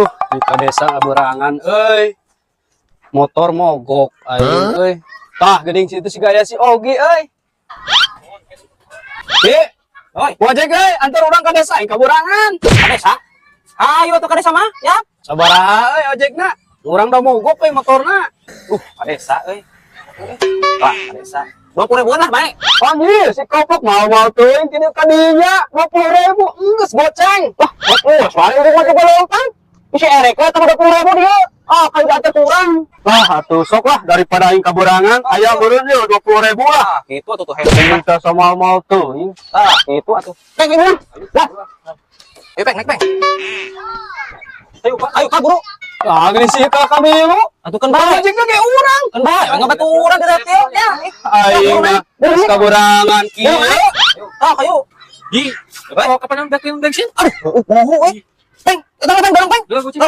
Di ka desa ngaberangan motor mogok aing tah geuning situ si gaya si Ogi Oi, Gojek antar urang ka desa aing kaberangan. ka desa? Ayo tuh ka desa mah, ya. Sabaraha ojekna? Urang da mogok motorna. Ka desa euy. Wah, ka desa. 20.000-an lah bae. Anjir, si kopok mau teuing kieu ka dinya 20.000 geus goceng. Wah, soalnya udah mah lompat. Si Erek we 20.000 dia. Ah, kan gak kurang. Lah atuh sok lah daripada aing kaberangan aya meureun ye 20.000 lah. Gitu atuh tuh hebat. Minta sama mau teuing. Gitu atuh. Peng ini. Lah. Ayo peng, naik peng. Ayo Kak Bro. Ah geus sih ka kami lu. Atuh kan bae. Ojekna ge urang. Kan bae, enggak baturan kita teh ya. Aing mah geus kaberangan kieu. Ayo. Di, bawa kapan yang bensin? Aduh, moho we. Peng, datang dorong peng. Dua goceng.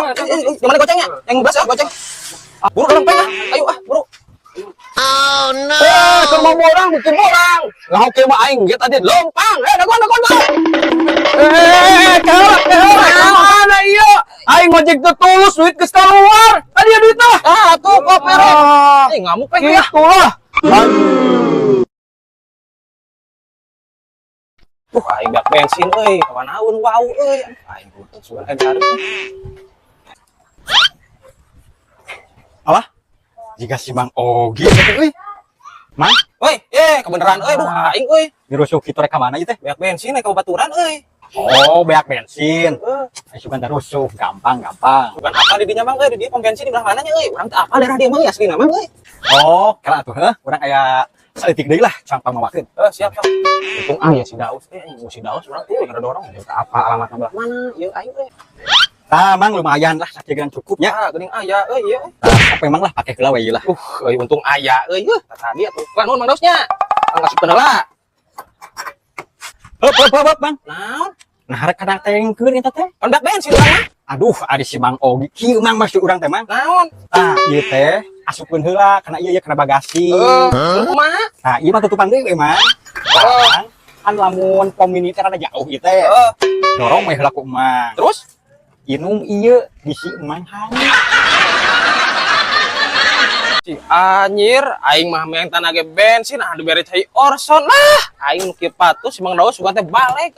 Gimana gocengnya? Yang belas ya goceng. Buru dorong peng. Ayo buru. Semua orang bikin orang. Lah oke mah aing ge tadi lompang. Dagon. Kalak. Mana ieu? Aing ngojek teu tulus duit geus keluar. Tadi duit tah. Tuh koper. Ngamuk peng ya. Gitu lah. Aing bak bensin euy, kawan naon wau euy. Aing butuh sugan egar. Apa? Jika si Mang Ogi euy. Mang, Woi, kebeneran euy, aing euy. dirusuk kitu rek ka mana ieu teh? Beak bensin ka baturan euy. Oh, beak bensin. Ayo sugan rusuk, gampang. Bukan apa di dinya mang euy, di dia pom bensin di belah mananya euy. Urang teh apa daerah dia mang asli nama euy. Oh, kala atuh urang aya saeutik deui lah can pamawakeun. Siap. Untung aya si Daus teh, si Daus urang tuh kada dorong. Apa alamatna belah mana? Ieu aing euy. Tah, Mang lumayan lah sakieugeun cukupnya. Geuning aya euy ieu. Apa emang lah pakai heula we ieu lah. Euy untung aya euy. Tadi atuh. Kan nuhun Mang Dausnya. Ngasupkeun heula. Hop, Bang. Naon? Nah, rek kada tengkeun eta teh. Kan beak bensin urang mah. Aduh, ari si Mang Ogi. Kieu Mang masih urang teh, Mang. Naon? Ieu teh asupkeun heula kana ieu kana bagasi. Kumaha? Nah, ieu mah tutupan deui, Mang. Kan lamun pom mini teh rada jauh ieu teh. Dorong we heula ku Mang. Terus? Inum ieu bisi Mang hanya. Si anjir, aing mah meng tanah ge bensin, adu bere cai Orson lah. Aing nu kieu patus Mang Daus sugan teh balik.